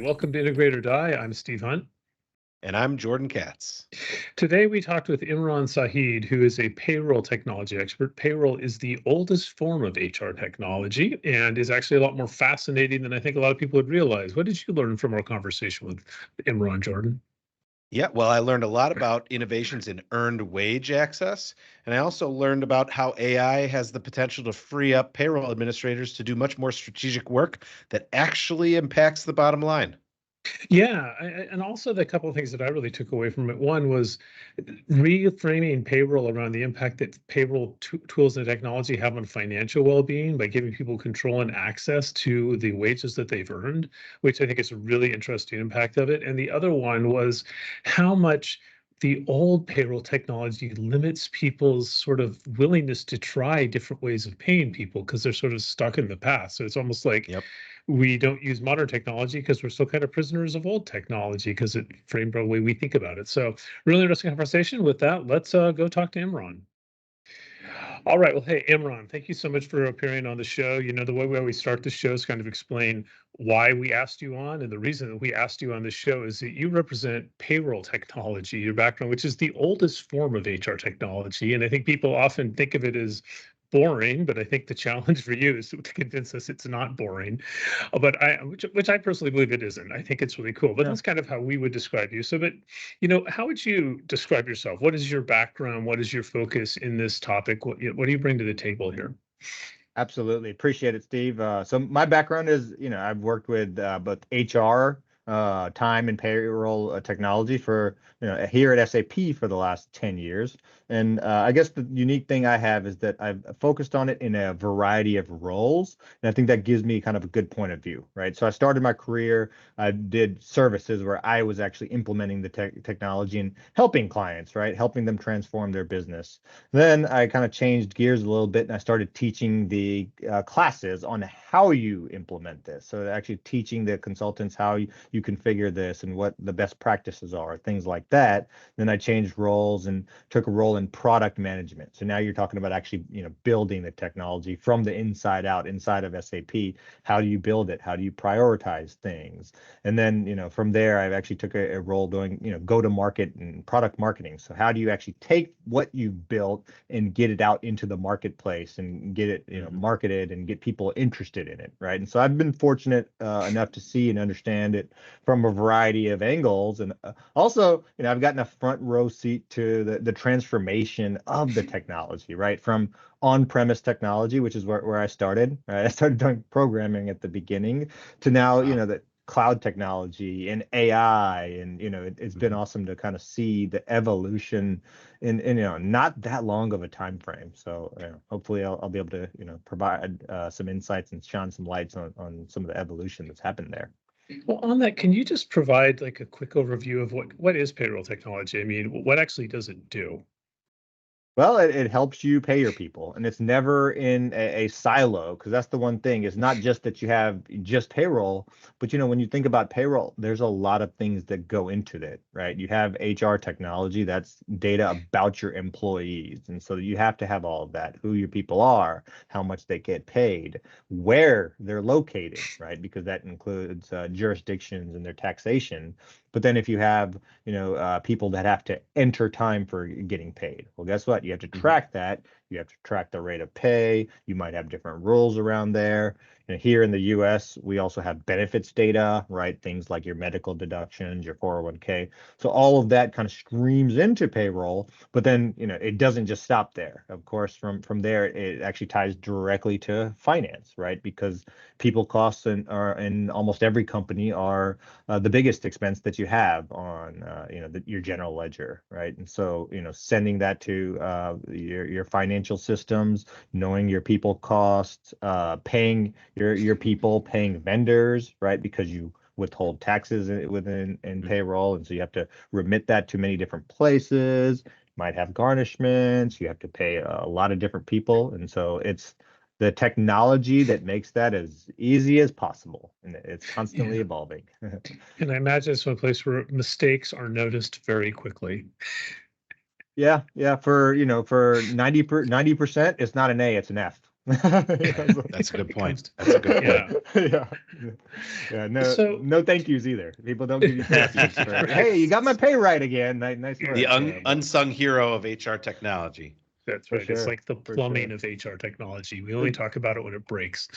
right, welcome to Integrate or Die. I'm Steve Hunt. And I'm Jordan Katz. Today we talked with Imran Sajid, who is a payroll technology expert. Payroll is the oldest form of HR technology and is actually a lot more fascinating than I think a lot of people would realize. What did you learn from our conversation with Imran, Jordan? Yeah, well, I learned a lot about innovations in earned wage access. And I also learned about how AI has the potential to free up payroll administrators to do much more strategic work that actually impacts the bottom line. Yeah, and also the couple of things that I really took away from it. One was reframing payroll around the impact that payroll tools and technology have on financial well-being by giving people control and access to the wages that they've earned, which I think is a really interesting impact of it. And the other one was how much the old payroll technology limits people's sort of willingness to try different ways of paying people because they're sort of stuck in the past. So it's almost like Yep. we don't use modern technology because we're still kind of prisoners of old technology because it framed the way we think about it. So really interesting conversation. With that, let's go talk to Imran. All right. Well, hey, Imran, thank you so much for appearing on the show. You know, the way we always start the show is kind of explain why we asked you on. And the reason that we asked you on the show is that you represent payroll technology, your background, which is the oldest form of HR technology. And I think people often think of it as boring, but I think the challenge for you is to convince us it's not boring. But which I personally believe it isn't. I think it's really cool. But Yeah. that's kind of how we would describe you. So, but you know, how would you describe yourself? What is your background? What is your focus in this topic? What do you bring to the table here? Absolutely. Appreciate it, Steve. So my background is, I've worked with both HR, time and payroll technology for, here at SAP for the last 10 years. And I guess the unique thing I have is that I've focused on it in a variety of roles. And I think that gives me kind of a good point of view, right? So I started my career, I did services where I was actually implementing the technology and helping clients, right? Helping them transform their business. Then I kind of changed gears a little bit and I started teaching the classes on how you implement this. So actually teaching the consultants how you configure this and what the best practices are, things like that. Then I changed roles and took a role in product management. So now you're talking about actually, building the technology from the inside out, inside of SAP. How do you build it? How do you prioritize things? And then, from there, I've actually took a role doing, go to market and product marketing. So how do you actually take what you've built and get it out into the marketplace and get it, marketed and get people interested in it, right? And so I've been fortunate enough to see and understand it from a variety of angles, and also, I've gotten a front row seat to the transformation of the technology, right? From on-premise technology, which is where I started, right? I started doing programming at the beginning, to now, Wow. the cloud technology and AI, and it's been awesome to kind of see the evolution in not that long of a time frame. So hopefully I'll be able to provide some insights and shine some lights on some of the evolution that's happened there. Well, on that, can you just provide like a quick overview of what is payroll technology? I mean, what actually does it do? Well, it helps you pay your people, and it's never in a silo, because that's the one thing. It's not just that you have just payroll, but when you think about payroll, there's a lot of things that go into it, right? You have HR technology, that's data about your employees, and so you have to have all of that, who your people are, how much they get paid, where they're located, right? Because that includes jurisdictions and their taxation. But then if you have people that have to enter time for getting paid. Well, guess what? You have to track that. You have to track the rate of pay. You might have different rules around there. And here in the US, we also have benefits data, right? Things like your medical deductions, your 401k. So all of that kind of streams into payroll, but then, it doesn't just stop there. Of course, from there, it actually ties directly to finance, right? Because people costs are in almost every company are the biggest expense that you have on, your general ledger, right? And so, sending that to your financial systems, knowing your people costs, paying your people, paying vendors, right? Because you withhold taxes in payroll, and so you have to remit that to many different places. You might have garnishments. You have to pay a lot of different people, and so it's the technology that makes that as easy as possible, and it's constantly Yeah. evolving. And I imagine it's one place where mistakes are noticed very quickly. Yeah, for 90%, it's not an A, it's an F. That's a good point. That's a good point. Yeah. Yeah. No, So no thank yous either. People don't give you thank yous for, Right. hey, you got my pay right again. Nice work. The But unsung hero of HR technology. that's for right. It's sure, like the for plumbing sure. of HR technology. We only talk about it when it breaks.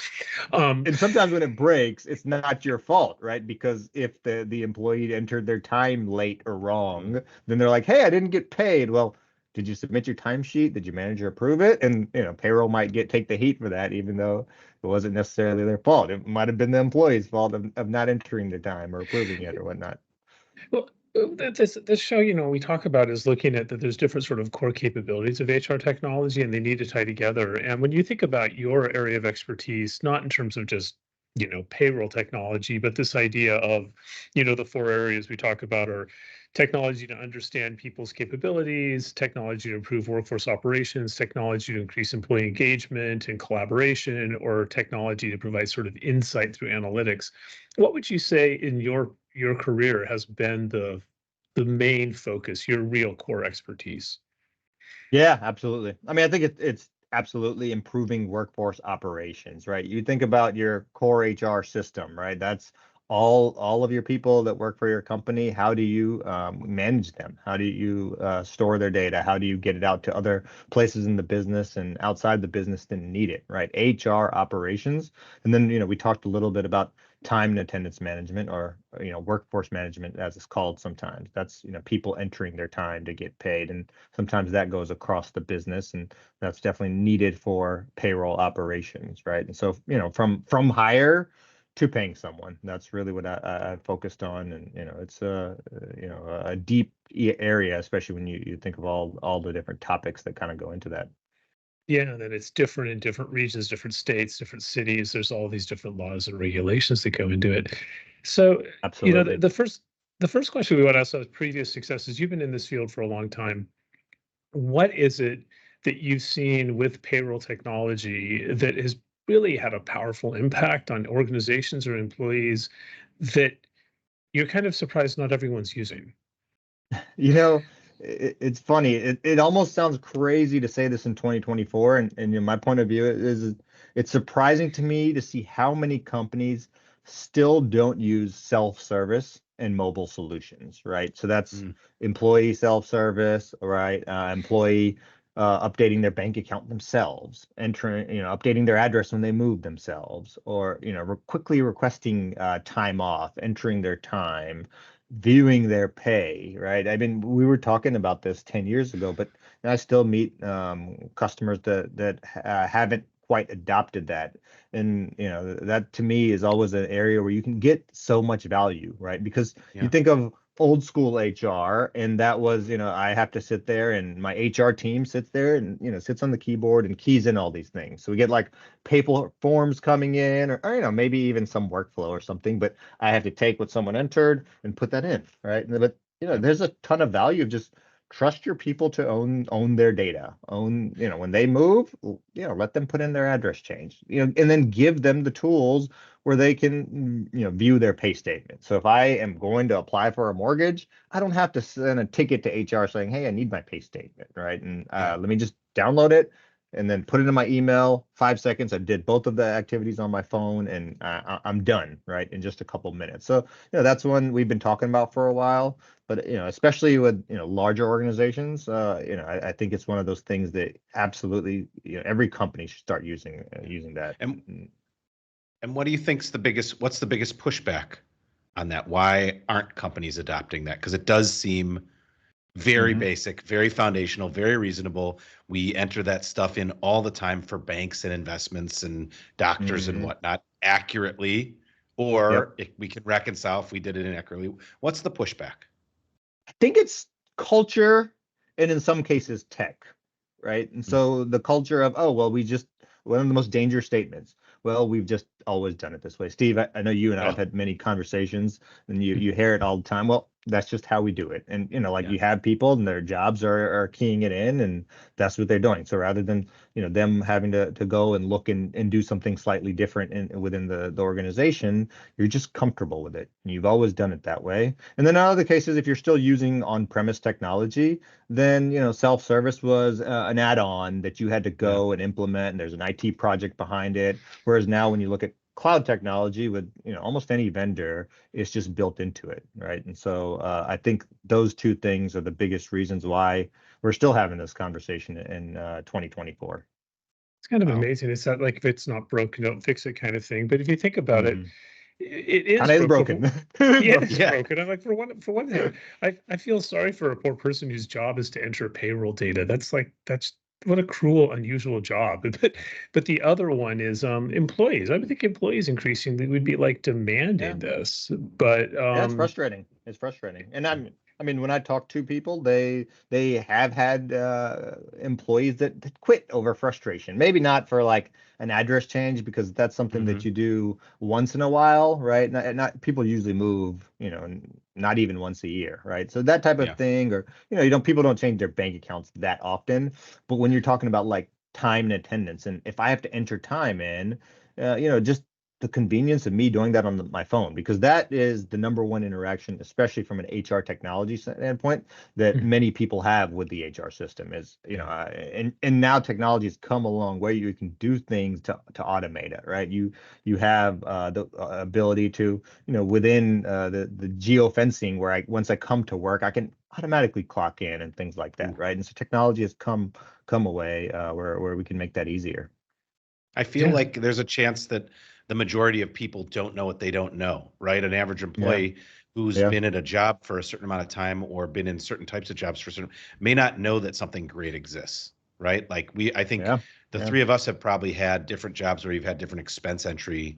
And sometimes when it breaks, it's not your fault, right? Because if the employee entered their time late or wrong, then they're like, hey, I didn't get paid. Well, did you submit your timesheet? Did your manager approve it? And payroll might take the heat for that, even though it wasn't necessarily their fault. It might have been the employee's fault of not entering the time or approving it or whatnot. Well, this show, we talk about is looking at that there's different sort of core capabilities of HR technology and they need to tie together. And when you think about your area of expertise, not in terms of just, payroll technology, but this idea of, the four areas we talk about are technology to understand people's capabilities, technology to improve workforce operations, technology to increase employee engagement and collaboration, or technology to provide sort of insight through analytics. What would you say in your career has been the main focus, your real core expertise? Yeah, absolutely. I mean, I think it's absolutely improving workforce operations, right? You think about your core HR system, right? That's all of your people that work for your company. How do you manage them? How do you store their data? How do you get it out to other places in the business and outside the business that need it, right? HR operations. And then, we talked a little bit about time and attendance management, or workforce management as it's called sometimes. That's people entering their time to get paid, and sometimes that goes across the business, and that's definitely needed for payroll operations, right? And so from hire to paying someone, that's really what I focused on. And it's a deep area, especially when you think of all the different topics that kind of go into that. Yeah, and it's different in different regions, different states, different cities. There's all these different laws and regulations that go into it. So, Absolutely. the first question we want to ask about previous successes. You've been in this field for a long time. What is it that you've seen with payroll technology that has really had a powerful impact on organizations or employees that you're kind of surprised not everyone's using? It's funny. It almost sounds crazy to say this in 2024, and my point of view is it's surprising to me to see how many companies still don't use self-service and mobile solutions, right? So that's employee self-service, right? Employee updating their bank account themselves, entering, updating their address when they move themselves, or quickly requesting time off, entering their time, viewing their pay, right? I mean, we were talking about this 10 years ago, but I still meet customers that haven't quite adopted that. And, that to me is always an area where you can get so much value, right? Because you think of old school HR, and that was, I have to sit there and my HR team sits there and, sits on the keyboard and keys in all these things. So we get like paper forms coming in, or maybe even some workflow or something, but I have to take what someone entered and put that in, right? But there's a ton of value of just trust your people to own their data, when they move, let them put in their address change, and then give them the tools where they can, view their pay statement. So if I am going to apply for a mortgage, I don't have to send a ticket to HR saying, hey, I need my pay statement, right? And let me just download it and then put it in my email. 5 seconds. I did both of the activities on my phone, and I'm done, right, in just a couple minutes. So that's one we've been talking about for a while. But especially with larger organizations, I think it's one of those things that absolutely every company should start using that. And what do you think's what's the biggest pushback on that? Why aren't companies adopting that? Because it does seem very basic, very foundational, very reasonable. We enter that stuff in all the time for banks and investments and doctors and whatnot accurately, or if we can reconcile if we did it inaccurately. What's the pushback? I think it's culture, and in some cases tech, right? And so the culture of, oh, well, one of the most dangerous statements. Well, we've just always done it this way. Steve, I know you and I have had many conversations, and you hear it all the time. Well, that's just how we do it. And like Yeah. you have people and their jobs are keying it in, and that's what they're doing. So rather than them having to go and look and do something slightly different within the organization, you're just comfortable with it. You've always done it that way. And then in other cases, if you're still using on-premise technology, then self-service was an add-on that you had to Yeah. go and implement, and there's an IT project behind it. Whereas now when you look at cloud technology with almost any vendor, it's just built into it, right? And so I think those two things are the biggest reasons why we're still having this conversation in 2024. It's kind of Wow. amazing. It's not like if it's not broken, don't fix it kind of thing. But if you think about it, it is Kind of is broken. broken. Yeah, it is Yeah. broken. I'm like, for one thing, I feel sorry for a poor person whose job is to enter payroll data. That's what a cruel, unusual job. But the other one is employees. I would think employees increasingly would be like Yeah. demanding this. But Yeah, it's frustrating. It's frustrating. And I mean, when I talk to people, they have had employees that quit over frustration. Maybe not for like an address change, because that's something that you do once in a while, right? Not people usually move, not even once a year, right? So that type Yeah. of thing, or people don't change their bank accounts that often. But when you're talking about like time and attendance, and if I have to enter time in, just the convenience of me doing that on my phone, because that is the number one interaction, especially from an HR technology standpoint, that many people have with the HR system is, and now technology has come a long way. You can do things to automate it, right? You have the ability to, within the geofencing, where once I come to work, I can automatically clock in and things like that, right? And so technology has come away where we can make that easier. I feel Yeah. like there's a chance that the majority of people don't know what they don't know, right? An average Yeah. employee who's Yeah. been at a job for a certain amount of time or been in certain types of jobs for certain may not know that something great exists, right? Like I think Yeah. the Yeah. three of us have probably had different jobs where you've had different expense entry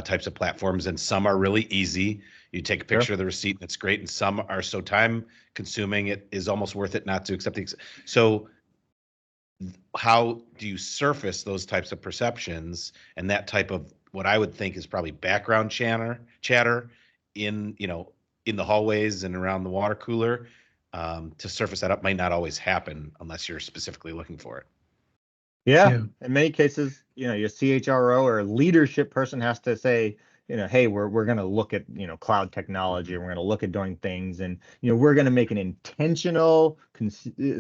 types of platforms, and some are really easy. You take a Sure. picture of the receipt and it's great, and some are so time consuming it is almost worth it not to accept the. So how do you surface those types of perceptions and that type of what I would think is probably background chatter in in the hallways and around the water cooler, to surface that up might not always happen unless you're specifically looking for it. Yeah. Yeah. In many cases, your CHRO or leadership person has to say, hey, we're going to look at, cloud technology, and we're going to look at doing things, and, we're going to make an intentional,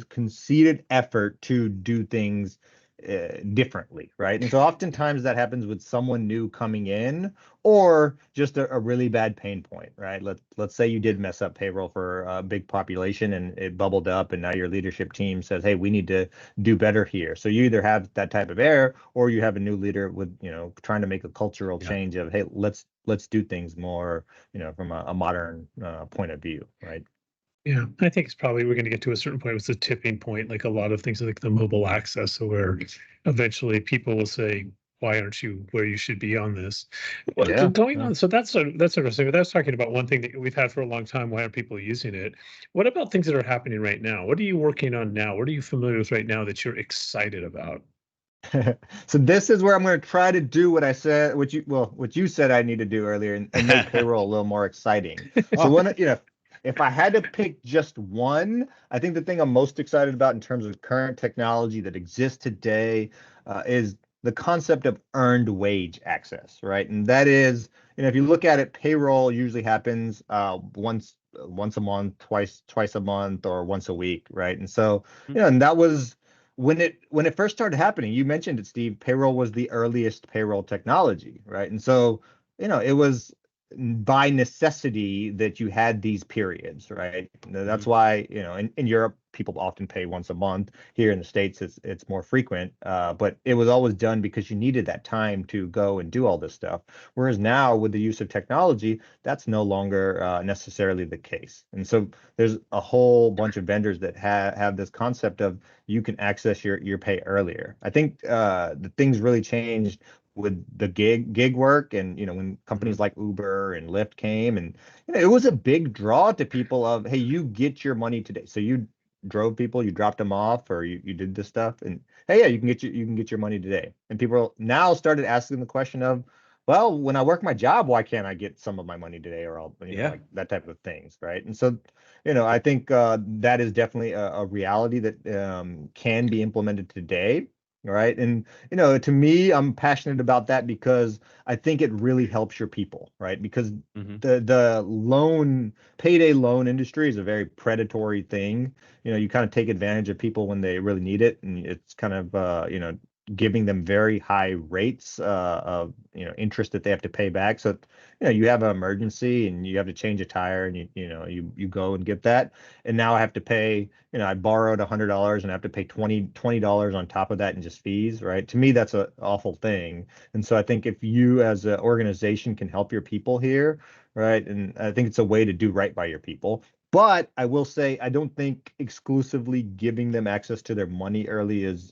conceited effort to do things differently, right? And so oftentimes that happens with someone new coming in, or just a really bad pain point, right? Let's say you did mess up payroll for a big population and it bubbled up, and now your leadership team says, hey, we need to do better here. So you either have that type of error, or you have a new leader with, trying to make a cultural Yeah. change of, hey, let's do things more, from a modern point of view, right? Yeah, I think it's probably we're going to get to a certain point. It's a tipping point, like a lot of things like the mobile access, so where eventually people will say, "Why aren't you where you should be on this?" Well, Yeah. going Yeah. on, so that's interesting. But that's talking about one thing that we've had for a long time. Why aren't people using it? What about things that are happening right now? What are you working on now? What are you familiar with right now that you're excited about? So this is where I'm going to try to do what I said, what you said I need to do earlier, and make payroll a little more exciting. So Oh, if I had to pick just one, I think the thing I'm most excited about in terms of current technology that exists today is the concept of earned wage access, right? And that is, if you look at it, payroll usually happens once a month, twice a month, or once a week, right? And so, and that was when it first started happening. You mentioned it, Steve. Payroll was the earliest payroll technology, right? And so, it was by necessity that you had these periods, right? That's why, in Europe, people often pay once a month. Here in the States, it's more frequent, but it was always done because you needed that time to go and do all this stuff. Whereas now, with the use of technology, that's no longer necessarily the case. And so there's a whole bunch of vendors that have this concept of you can access your pay earlier. I think the things really changed with the gig work, and when companies like Uber and Lyft came, and it was a big draw to people of, hey, you get your money today. So you drove people, you dropped them off, or you did this stuff, and hey, yeah, you can get your money today. And people now started asking the question of, well, when I work my job, why can't I get some of my money today, or I'll, Yeah. like that type of things, right? And so, I think that is definitely a reality that can be implemented today, right? And to me, I'm passionate about that because I think it really helps your people, right? Because Hmm. the payday loan industry is a very predatory thing. You kind of take advantage of people when they really need it, and it's kind of giving them very high rates of interest that they have to pay back. So you have an emergency and you have to change a tire, and you go and get that, and now I have to pay. I borrowed $100 and I have to pay $20 on top of that in just fees, right? To me, that's an awful thing. And so I think if you as an organization can help your people here, right, and I think it's a way to do right by your people. But I will say I don't think exclusively giving them access to their money early is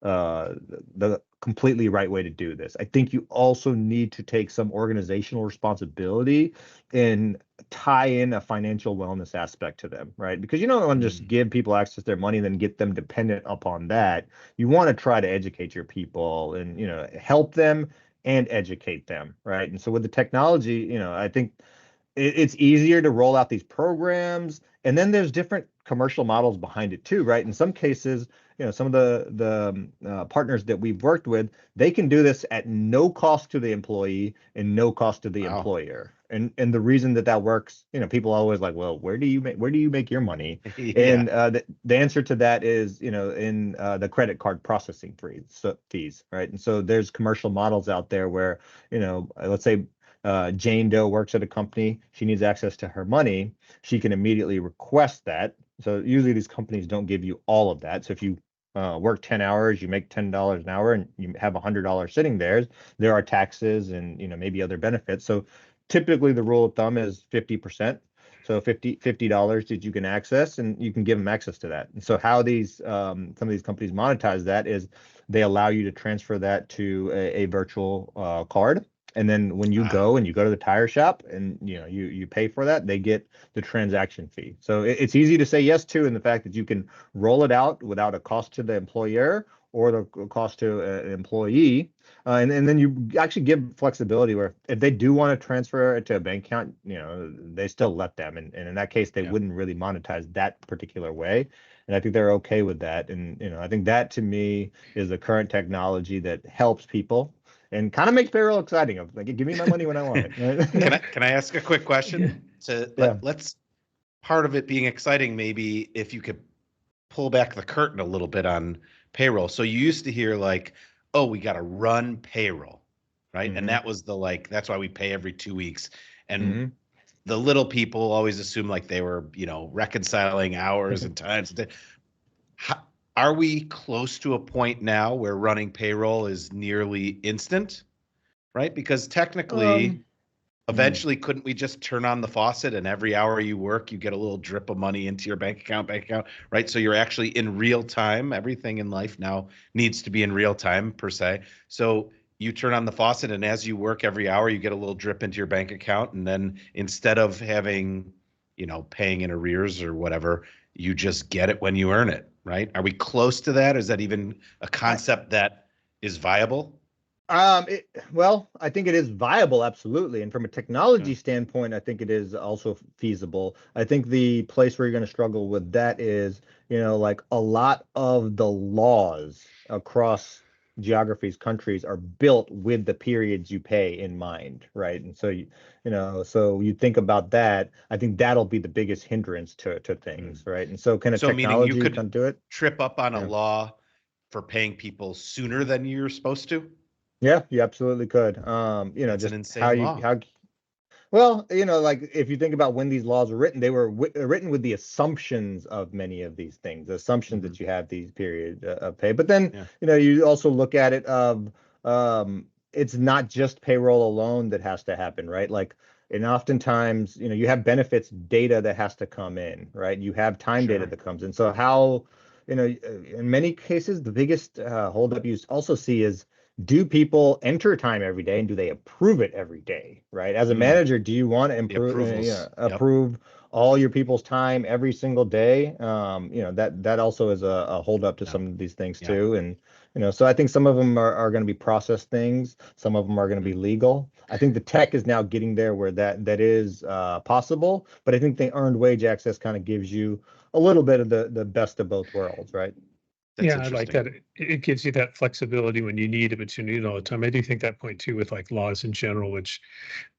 the completely right way to do this. I think you also need to take some organizational responsibility and tie in a financial wellness aspect to them, right? Because you don't want to just give people access to their money and then get them dependent upon that. You want to try to educate your people and help them and educate them, right? And so with the technology, I think it's easier to roll out these programs, and then there's different commercial models behind it too, right? In some cases, some of the partners that we've worked with, they can do this at no cost to the employee and no cost to the Wow. employer. And the reason that works, people are always like, well, where do you make your money? Yeah. And the answer to that is, in the credit card processing fees, right? And so there's commercial models out there where, let's say Jane Doe works at a company, she needs access to her money, she can immediately request that. So usually these companies don't give you all of that. So if you work 10 hours, you make $10 an hour, and you have $100 sitting there are taxes and maybe other benefits. So typically the rule of thumb is 50%. So $50 that you can access, and you can give them access to that. And so how some of these companies monetize that is they allow you to transfer that to a virtual card. And then when you go to the tire shop and you pay for that, they get the transaction fee. So it's easy to say yes to, in the fact that you can roll it out without a cost to the employer or the cost to an employee. And then you actually give flexibility where if they do want to transfer it to a bank account, they still let them. And in that case, they wouldn't really monetize that particular way. And I think they're okay with that. And I think that to me is the current technology that helps people and kind of makes payroll exciting. Of like, give me my money when I want it. Right? Can I ask a quick question? Let's part of it being exciting, maybe if you could pull back the curtain a little bit on payroll. So you used to hear like, oh, we got to run payroll, right? And that was that's why we pay every 2 weeks. And the little people always assume like they were, reconciling hours and times. Are we close to a point now where running payroll is nearly instant, right? Because technically, eventually, couldn't we just turn on the faucet and every hour you work, you get a little drip of money into your bank account, right? So you're actually in real time. Everything in life now needs to be in real time, per se. So you turn on the faucet, and as you work every hour, you get a little drip into your bank account. And then instead of having, paying in arrears or whatever, you just get it when you earn it, right? Are we close to that? Is that even a concept that is viable? Well, I think it is viable, absolutely. And from a technology standpoint, I think it is also feasible. I think the place where you're going to struggle with that is, like a lot of the laws across geographies, countries are built with the periods you pay in mind, right? And so so you think about that. I think that'll be the biggest hindrance to things, right? And so can a So meaning you technology could kind of do it? trip up on a Yeah. law for paying people sooner than you're supposed to? Yeah, you absolutely could. That's an Just how insane you law. how well, like if you think about when these laws were written, they were written with the assumptions of many of these things, the assumptions that you have these period of pay. But then, Yeah. you also look at it of it's not just payroll alone that has to happen, right? Like, and oftentimes, you have benefits data that has to come in, right? You have time data Sure. that comes in. So how, in many cases, the biggest holdup you also see is, do people enter time every day, and do they approve it every day, right? As a manager, do you want to The approvals. Yep. approve all your people's time every single day, that also is a hold up to Yeah. some of these things Yeah. too. And so I think some of them are going to be process things, some of them are going to be legal. I think the tech is now getting there where that is possible, but I think the earned wage access kind of gives you a little bit of the best of both worlds, right? That's Yeah, I like interesting. that. It gives you that flexibility when you need it, but you need it all the time. I do think that point too with like laws in general, which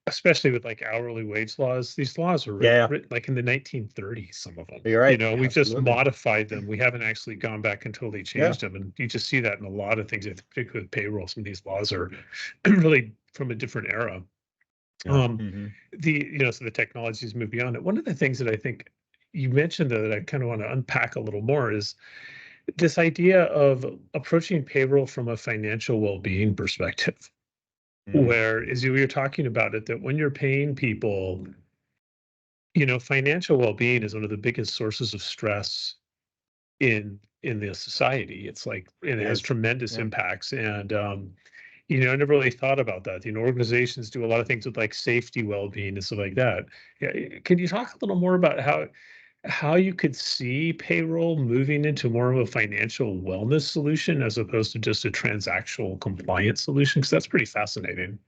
especially with like hourly wage laws, these laws were Yeah, written like in the 1930s, some of them. you're right. We've just Absolutely. modified them. We haven't actually gone back and totally Yeah. changed them. And you just see that in a lot of things, particularly with payroll. Some of these laws are really from a different era. Yeah. Um, so the technologies move beyond it. One of the things that I think you mentioned though, that I kind of want to unpack a little more is this idea of approaching payroll from a financial well-being perspective, where as you were talking about it, that when you're paying people, financial well-being is one of the biggest sources of stress in the society. It's like it It has is. tremendous Yeah. impacts. And I never really thought about that. Organizations do a lot of things with like safety well-being and stuff like that. Yeah, can you talk a little more about how you could see payroll moving into more of a financial wellness solution as opposed to just a transactional compliance solution? Because that's pretty fascinating.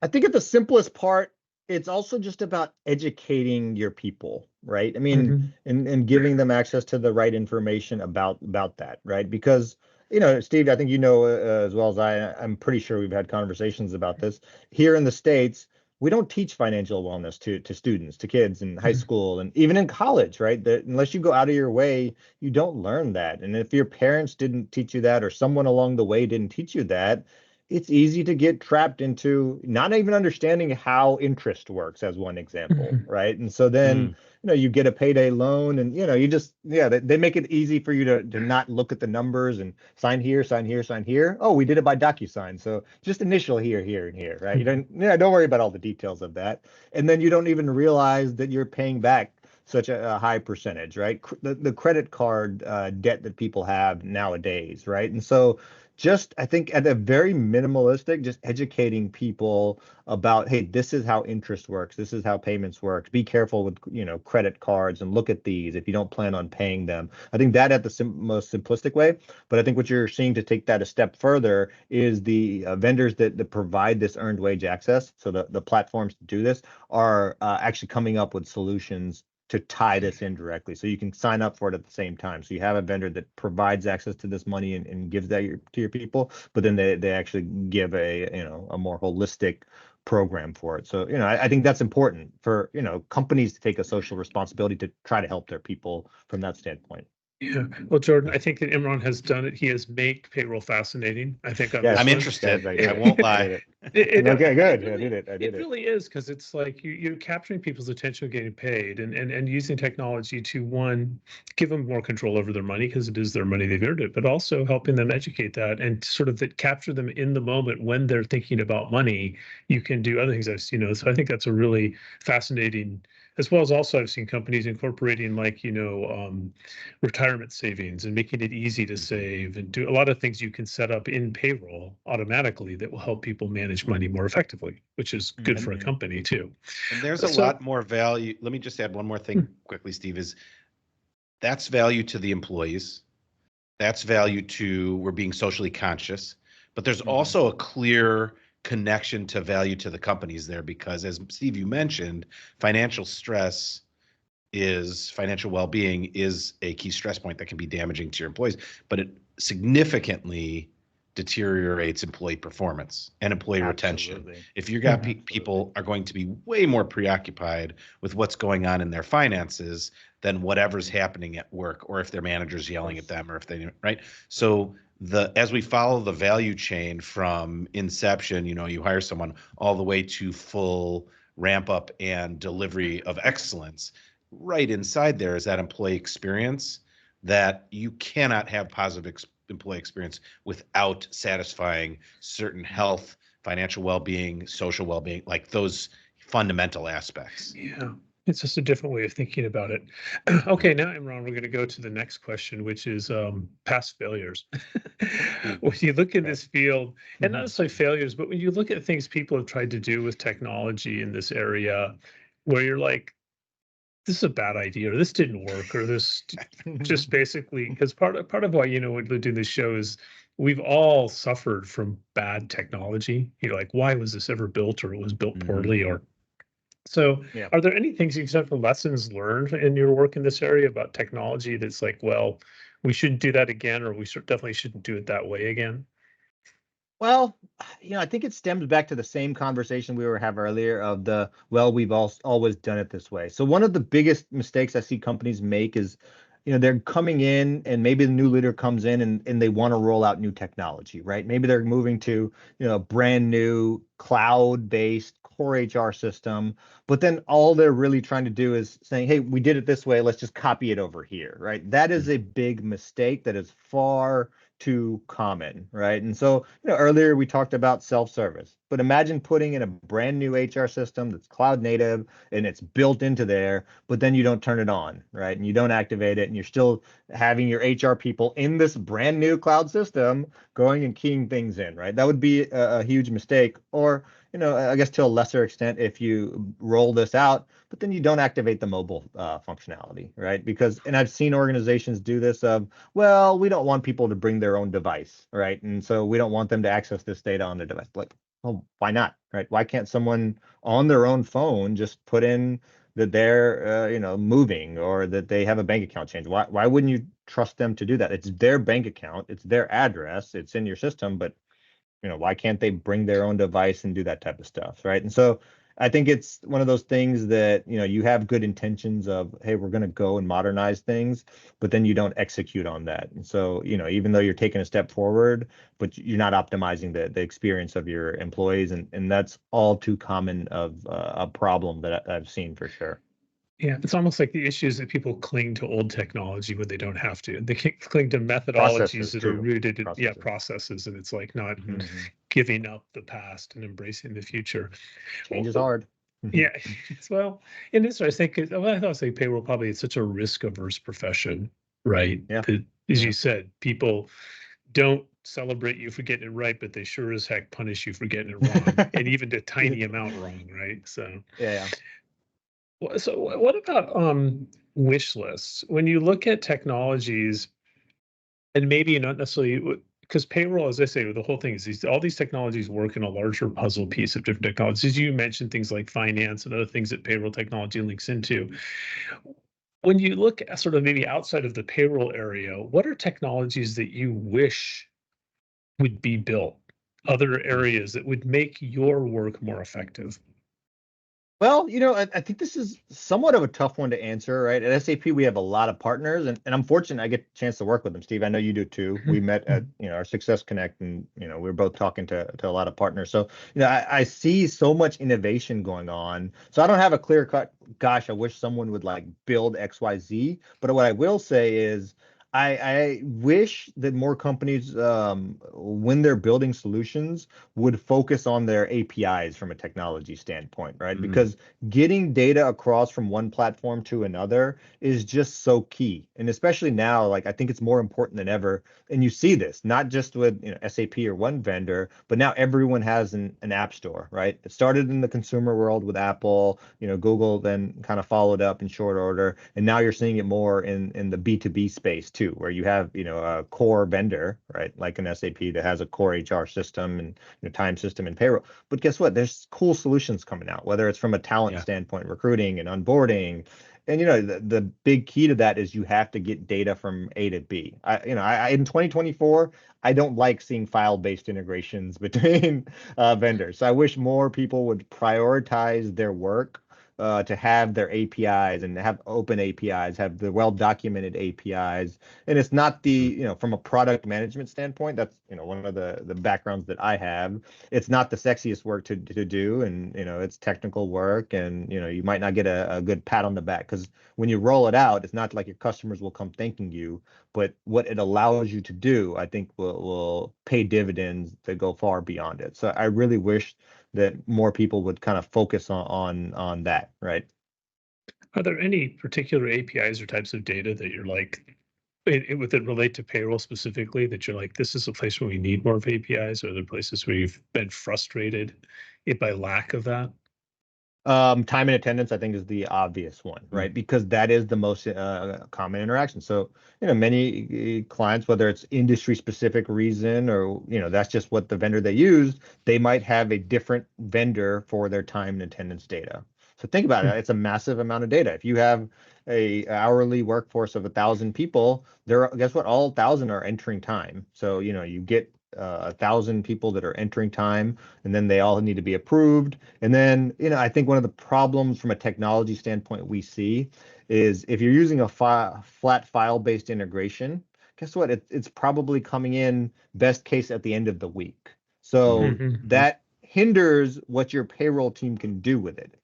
I think at the simplest part, it's also just about educating your people, right? I mean, Mhm. and giving them access to the right information about that, right? Because, Steve, I think as well as I'm pretty sure we've had conversations about this. Here in the States, we don't teach financial wellness to students, to kids in high Mhm. school and even in college, right? That unless you go out of your way, you don't learn that. And if your parents didn't teach you that or someone along the way didn't teach you that, it's easy to get trapped into not even understanding how interest works as one example, Mhm. right? And so then, Mm. you get a payday loan and, they make it easy for you to not look at the numbers and sign here, sign here, sign here. Oh, we did it by DocuSign. So just initial here, here, and here, right? Don't worry about all the details of that. And then you don't even realize that you're paying back such a high percentage, right? The credit card debt that people have nowadays, right? And so just I think at a very minimalistic, just educating people about, hey, this is how interest works, this is how payments work. Be careful with credit cards and look at these if you don't plan on paying them. I think that at the most simplistic way. But I think what you're seeing to take that a step further is the vendors that provide this earned wage access. So the platforms to do this are actually coming up with solutions to tie this in directly. So you can sign up for it at the same time. So you have a vendor that provides access to this money and gives that to your people, but then they actually give a more holistic program for it. So, I think that's important for, companies to take a social responsibility to try to help their people from that standpoint. Yeah. Well, Jordan, I think that Imran has done it. He has made payroll fascinating. I think on Yes, this I'm one. interested. I did I it. won't I lie. did it. It, Okay, good. I really, did it. I did it it. really is because it's like you're capturing people's attention, getting paid, and using technology to one, give them more control over their money because it is their money, they've earned it, but also helping them educate that and sort of that capture them in the moment when they're thinking about money. You can do other things I've seen. So I think that's a really fascinating, as well as also I've seen companies incorporating like retirement savings and making it easy to save and do a lot of things you can set up in payroll automatically that will help people manage money more effectively, which is good for a Mhm. company too. And there's a So, lot more value. Let me just add one more thing quickly, Steve, is that's value to the employees. That's value to we're being socially conscious, but there's also a clear connection to value to the companies there because as Steve, you mentioned, financial well-being is a key stress point that can be damaging to your employees, but it significantly deteriorates employee performance and employee retention. Absolutely. If you got Absolutely. people are going to be way more preoccupied with what's going on in their finances than whatever's happening at work, or if their manager's yelling at them, or if they right. So as we follow the value chain from inception, you hire someone all the way to full ramp up and delivery of excellence, right inside there is that employee experience that you cannot have positive employee experience without satisfying certain health, financial well-being, social well-being, like those fundamental aspects. yeah, it's just a different way of thinking about it. Okay, now Imran, we're going to go to the next question, which is past failures. When you look in Okay. this field, and not necessarily failures, but when you look at things people have tried to do with technology in this area, where you're like, this is a bad idea, or this didn't work, or this just basically because part of why we do this show is we've all suffered from bad technology. Like why was this ever built, or it was built poorly, or so. Yeah. Are there any things you've said for lessons learned in your work in this area about technology that's like, well, we shouldn't do that again, or we definitely shouldn't do it that way again? Well, I think it stems back to the same conversation we were having earlier of well, we've always done it this way. So one of the biggest mistakes I see companies make is, they're coming in and maybe the new leader comes in and they want to roll out new technology, right? Maybe they're moving to, a brand new cloud-based core HR system, but then all they're really trying to do is saying, hey, we did it this way, let's just copy it over here, right? That is a big mistake that is far too common, right? And so, earlier we talked about self-service, but imagine putting in a brand new HR system that's cloud native and it's built into there, but then you don't turn it on, right? And you don't activate it, and you're still having your HR people in this brand new cloud system going and keying things in, right? That would be a huge mistake. Or, I guess to a lesser extent, if you roll this out, but then you don't activate the mobile functionality, right? And I've seen organizations do this of, well, we don't want people to bring their own device, right? And so we don't want them to access this data on the device. Like, well, why not, right? Why can't someone on their own phone just put in that they're, moving, or that they have a bank account change? Why wouldn't you trust them to do that? It's their bank account, it's their address, it's in your system, but why can't they bring their own device and do that type of stuff, right? And so I think it's one of those things that, you have good intentions of, hey, we're going to go and modernize things, but then you don't execute on that. And so, even though you're taking a step forward, but you're not optimizing the experience of your employees. And that's all too common of a problem that I've seen for sure. Yeah, it's almost like the issue is that people cling to old technology when they don't have to. They cling to methodologies Processes that are too. rooted in Processes. processes, and it's like not Mhm. giving up the past and embracing the future. Change is Well, hard. yeah, well, in this, I think, well, I thought say payroll probably is such a risk-averse profession, right? Yeah. That, as Yeah. you said, people don't celebrate you for getting it right, but they sure as heck punish you for getting it wrong, and even a tiny amount wrong, right? So. Yeah. So what about wish lists? When you look at technologies, and maybe not necessarily because payroll, as I say, the whole thing is all these technologies work in a larger puzzle piece of different technologies. You mentioned things like finance and other things that payroll technology links into. When you look at sort of maybe outside of the payroll area, what are technologies that you wish would be built? Other areas that would make your work more effective? Well, I think this is somewhat of a tough one to answer, right? At SAP, we have a lot of partners, and I'm fortunate I get a chance to work with them. Steve, I know you do too. We met at, our Success Connect, and, we were both talking to a lot of partners. So, I see so much innovation going on. So I don't have a clear cut, gosh, I wish someone would like build XYZ. But what I will say is, I wish that more companies, when they're building solutions, would focus on their APIs from a technology standpoint, right? Because getting data across from one platform to another is just so key. And especially now, like I think it's more important than ever. And you see this not just with SAP or one vendor, but now everyone has an app store, right? It started in the consumer world with Apple, Google then kind of followed up in short order. And now you're seeing it more in the B2B space too, where you have, a core vendor, right? Like an SAP that has a core HR system and time system and payroll. But guess what? There's cool solutions coming out, whether it's from a talent standpoint, recruiting and onboarding. And the big key to that is you have to get data from A to B. I in 2024, I don't like seeing file-based integrations between vendors. So I wish more people would prioritize their work to have their APIs and have open APIs, have the well-documented APIs. And it's not from a product management standpoint, that's, one of the backgrounds that I have. It's not the sexiest work to do. And, it's technical work, and, you might not get a good pat on the back, because when you roll it out, it's not like your customers will come thanking you, but what it allows you to do, I think will pay dividends that go far beyond it. So I really wish that more people would kind of focus on that, right? Are there any particular APIs or types of data that you're like, would it relate to payroll specifically, that you're like, this is a place where we need more of APIs, or are there places where you've been frustrated by lack of that? Time and attendance, I think, is the obvious one, right? Because that is the most common interaction. So, many clients, whether it's industry specific reason or, that's just what the vendor they use, they might have a different vendor for their time and attendance data. So think about it. It's a massive amount of data. If you have a hourly workforce of 1,000 people, guess what? All 1,000 are entering time. So, you get 1,000 people that are entering time, and then they all need to be approved. And then, I think one of the problems from a technology standpoint we see is if you're using a flat file-based integration, guess what? It's probably coming in best case at the end of the week. So that hinders what your payroll team can do with it,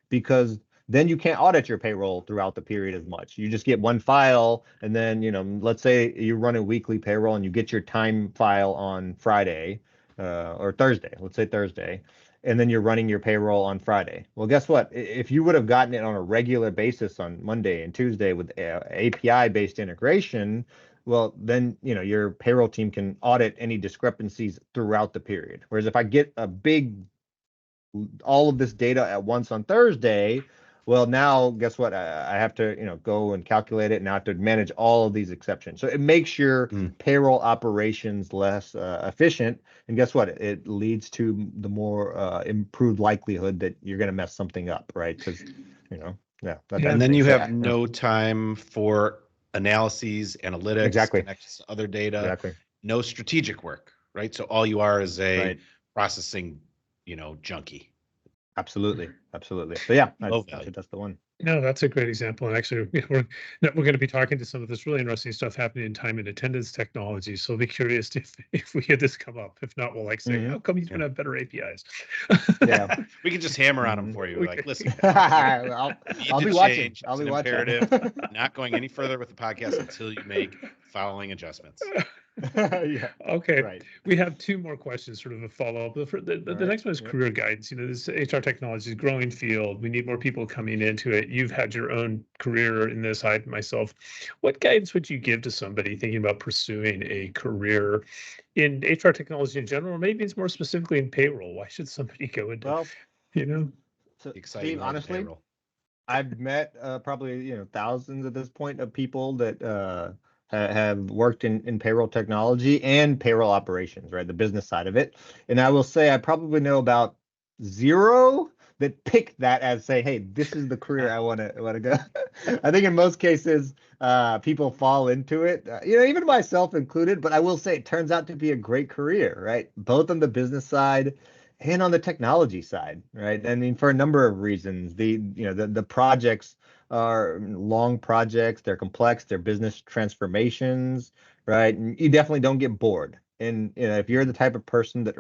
because then you can't audit your payroll throughout the period as much. You just get one file, and then, let's say you run a weekly payroll and you get your time file on Friday or Thursday, let's say Thursday, and then you're running your payroll on Friday. Well, guess what? If you would have gotten it on a regular basis on Monday and Tuesday with API-based integration, well, then, your payroll team can audit any discrepancies throughout the period. Whereas if I get all of this data at once on Thursday, well, now guess what? I have to, go and calculate it, and I have to manage all of these exceptions. So it makes your payroll operations less efficient. And guess what? It leads to the more improved likelihood that you're going to mess something up, right? Because, yeah. And then you have no time for analyses, analytics, connections to other data, no strategic work, right? So all you are is a processing, junkie. Absolutely. So yeah, I think that's the one. No, that's a great example. And actually, we're going to be talking to some of this really interesting stuff happening in time and attendance technology. So I'll be curious if we get this come up. If not, we'll say, how come he's going to have better APIs? Yeah, we can just hammer on them for you. Like, listen, I'll be watching. It's an imperative. Not going any further with the podcast until you make following adjustments. Yeah. Okay. Right. We have two more questions, sort of a follow up. The next one is career guidance. This HR technology is a growing field. We need more people coming into it. You've had your own career in this. I myself. What guidance would you give to somebody thinking about pursuing a career in HR technology in general, or maybe it's more specifically in payroll? Why should somebody go into? So Steve, honestly, I've met probably thousands at this point of people that have worked in payroll technology and payroll operations, right? The business side of it. And I will say I probably know about 0 that pick that as say, hey, this is the career I want to go. I think in most cases, people fall into it, even myself included. But I will say it turns out to be a great career, right? Both on the business side and on the technology side, right? I mean, for a number of reasons, the projects are long projects, they're complex, they're business transformations, right? And you definitely don't get bored. And if you're the type of person that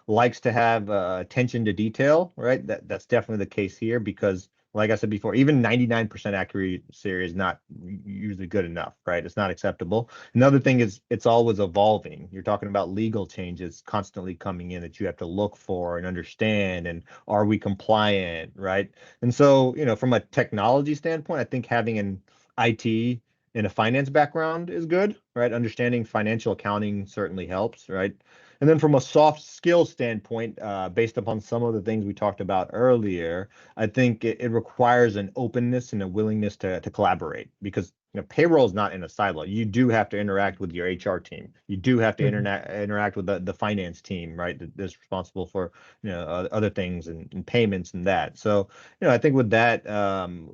likes to have attention to detail, right? That's definitely the case here, because like I said before, even 99% accuracy is not usually good enough, right? It's not acceptable. Another thing is it's always evolving. You're talking about legal changes constantly coming in that you have to look for and understand, and are we compliant, right? And so, from a technology standpoint, I think having an IT and a finance background is good, right? Understanding financial accounting certainly helps, right? And then from a soft skill standpoint, based upon some of the things we talked about earlier, I think it requires an openness and a willingness to collaborate, because payroll is not in a silo. You do have to interact with your HR team. You do have to interact with the finance team, right? That's responsible for other things and payments and that. So I think with that,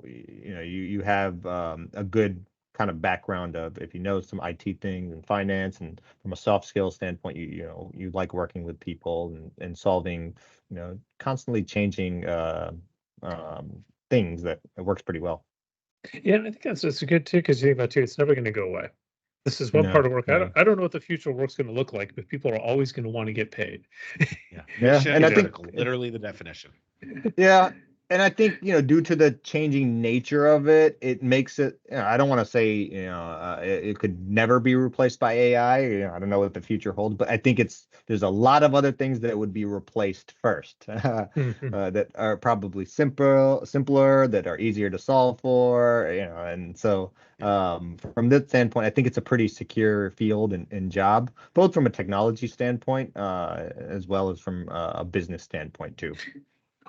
you have a good kind of background of, if you know some IT things and finance, and from a soft skills standpoint, you like working with people and solving constantly changing things, that it works pretty well. Yeah, and I think that's good too, because you think about too, it's never going to go away. This is one part of work. No. I don't know what the future work's going to look like, but people are always going to want to get paid. Yeah, and I think literally the definition. Yeah. And I think, due to the changing nature of it, it makes it, I don't want to say, it could never be replaced by AI. I don't know what the future holds, but I think there's a lot of other things that would be replaced first that are probably simpler, that are easier to solve for, and so from this standpoint, I think it's a pretty secure field and job, both from a technology standpoint, as well as from a business standpoint too.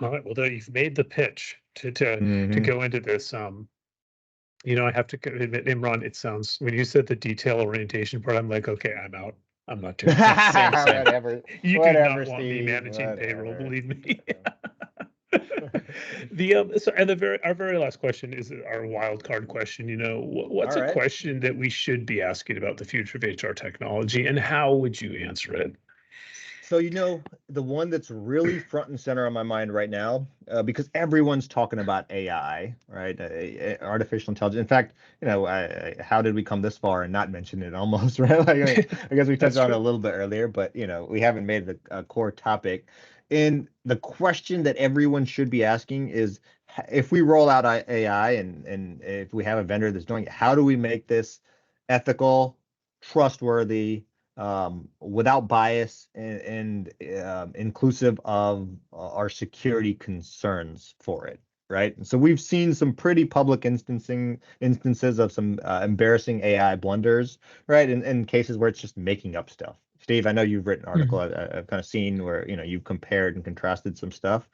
All right. Well, there you've made the pitch to Mhm. go into this. I have to admit, Imran, it sounds when you said the detail orientation part, I'm like, okay, I'm out. I'm not doing that. Same, same. Whatever, You do whatever, not want me Steve. managing payroll, Whatever. believe me. Yeah. Our very last question is our wild card question. What's All a right. question that we should be asking about the future of HR technology, and how would you answer it? So, the one that's really front and center on my mind right now, because everyone's talking about AI, right? Artificial intelligence. In fact, how did we come this far and not mention it almost, right? Like, I guess we touched That's on it a true. little bit earlier, but, we haven't made it a core topic. And the question that everyone should be asking is, if we roll out AI and if we have a vendor that's doing it, how do we make this ethical, trustworthy, without bias and inclusive of our security concerns for it, right? And so we've seen some pretty public instances of some embarrassing AI blunders, right? In cases where it's just making up stuff. Steve, I know you've written an article. Mhm. I've kind of seen where you've compared and contrasted some stuff,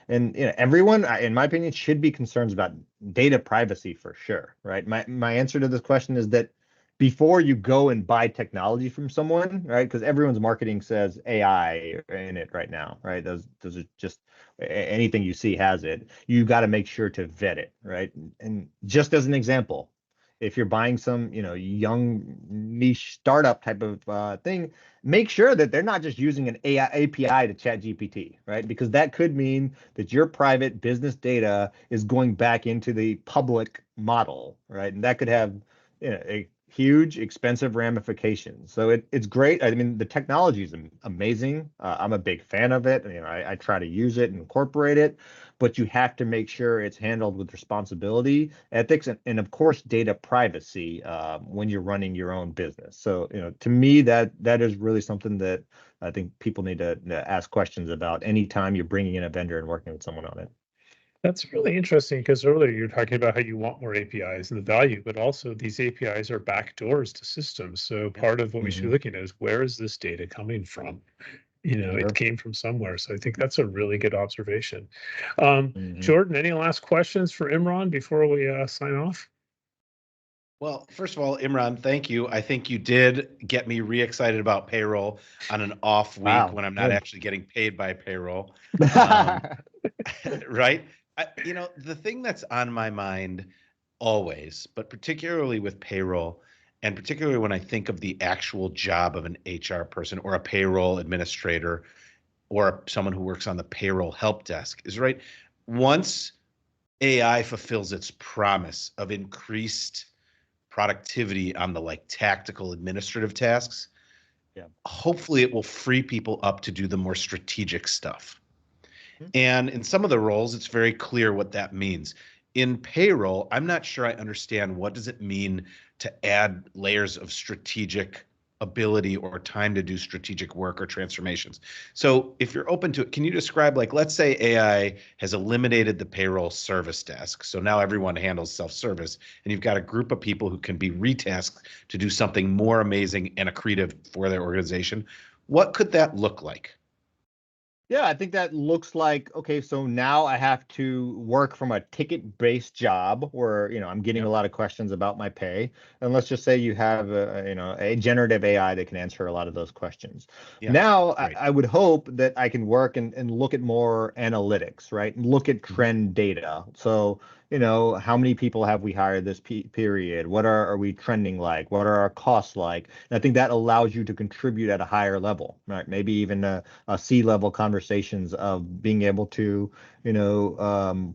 and everyone, in my opinion, should be concerned about data privacy for sure, right? My answer to this question is that before you go and buy technology from someone, right? Because everyone's marketing says AI in it right now, right? Those are just anything you see has it. You got to make sure to vet it, right? And just as an example, if you're buying some, young niche startup type of thing, make sure that they're not just using an AI API to chat GPT, right? Because that could mean that your private business data is going back into the public model, right? And that could have a huge, expensive ramifications. So it's great. I mean, the technology is amazing. I'm a big fan of it. I try to use it and incorporate it, but you have to make sure it's handled with responsibility, ethics, and of course, data privacy when you're running your own business. So, to me, that is really something that I think people need to ask questions about anytime you're bringing in a vendor and working with someone on it. That's really interesting because earlier you're talking about how you want more APIs and the value, but also these APIs are backdoors to systems. So Yep. part of what we should be Mhm. looking at is where is this data coming from? It Sure. came from somewhere. So I think that's a really good observation. Mhm. Jordan, any last questions for Imran before we sign off? Well, first of all, Imran, thank you. I think you did get me re-excited about payroll on an off week Wow. when I'm not Good. actually getting paid by payroll. Um, right? The thing that's on my mind always, but particularly with payroll, and particularly when I think of the actual job of an HR person or a payroll administrator or someone who works on the payroll help desk, is right. Once AI fulfills its promise of increased productivity on the like tactical administrative tasks, Yeah. hopefully it will free people up to do the more strategic stuff. Hmm. And in some of the roles, it's very clear what that means. In payroll, I'm not sure I understand what does it mean to add layers of strategic ability or time to do strategic work or transformations. So if you're open to it, can you describe, like, let's say AI has eliminated the payroll service desk. So now everyone handles self-service, and you've got a group of people who can be retasked to do something more amazing and accretive for their organization. What could that look like? Yeah, I think that looks like, okay, so now I have to work from a ticket-based job where, I'm getting a Yep. lot of questions about my pay. And let's just say you have a generative AI that can answer a lot of those questions. Yeah. Now, Right. I would hope that I can work and look at more analytics, right? And look at Mhm. trend data. So, how many people have we hired this period? What are we trending like? What are our costs like? And I think that allows you to contribute at a higher level, right? Maybe even C-level conversations of being able to,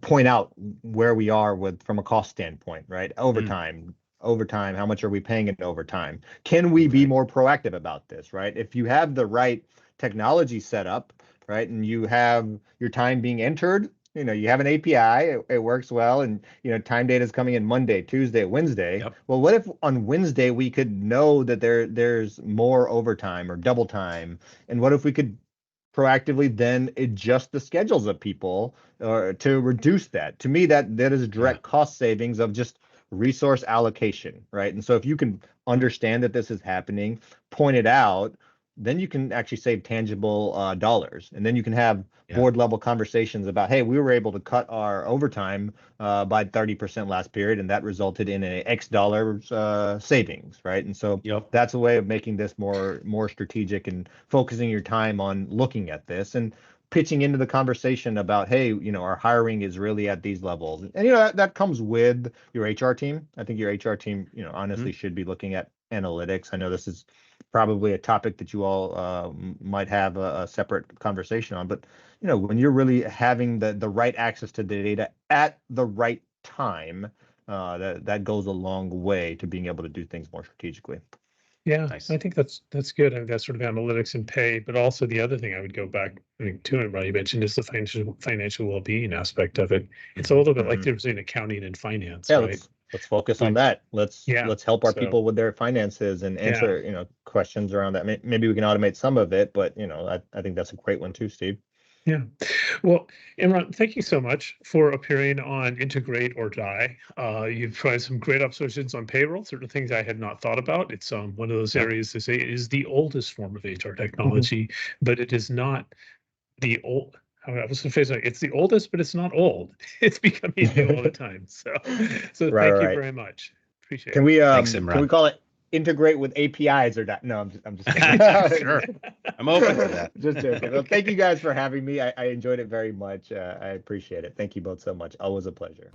point out where we are from a cost standpoint, right? Mm, Overtime, how much are we paying in overtime? Can we be okay. more proactive about this, right? If you have the right technology set up, right, and you have your time being entered, you have an API, it works well, and time data is coming in Monday, Tuesday, Wednesday. Yep. Well, what if on Wednesday we could know that there's more overtime or double time, and what if we could proactively then adjust the schedules of people or to reduce that? To me, that is a Yeah. direct cost savings of just resource allocation, right? And so if you can understand that this is happening, point it out, then you can actually save tangible dollars. And then you can have board level conversations about, hey, we were able to cut our overtime by 30% last period, and that resulted in a X dollars savings, right? And so that's a way of making this more strategic and focusing your time on looking at this and pitching into the conversation about, hey, our hiring is really at these levels. And, that comes with your HR team. I think your HR team, honestly should be looking at analytics. I know this is probably a topic that you all might have a separate conversation on, but when you're really having the right access to the data at the right time, that goes a long way to being able to do things more strategically. Yeah, Nice. I think that's good. I think that's sort of analytics and pay, but also the other thing I would go back to, and you mentioned, is the financial well-being aspect of it. It's a little bit like there's in accounting and finance, right? Let's focus on that. Let's help our people with their finances and answer questions around that. Maybe we can automate some of it, but I think that's a great one too, Steve. Yeah. Well, Imran, thank you so much for appearing on Integrate or Die. You've provided some great observations on payroll, certain things I had not thought about. It's one of those areas to say it is the oldest form of HR technology, but it is not the old. I was going to say it's the oldest, but it's not old. It's becoming new all the time. So thank you very much. Appreciate it. Can we Thanks, Imran. Can we call it integrate with APIs or not? No, I'm just kidding. Sure. I'm open to that. Just joking. Well, thank you guys for having me. I enjoyed it very much. I appreciate it. Thank you both so much. Always a pleasure.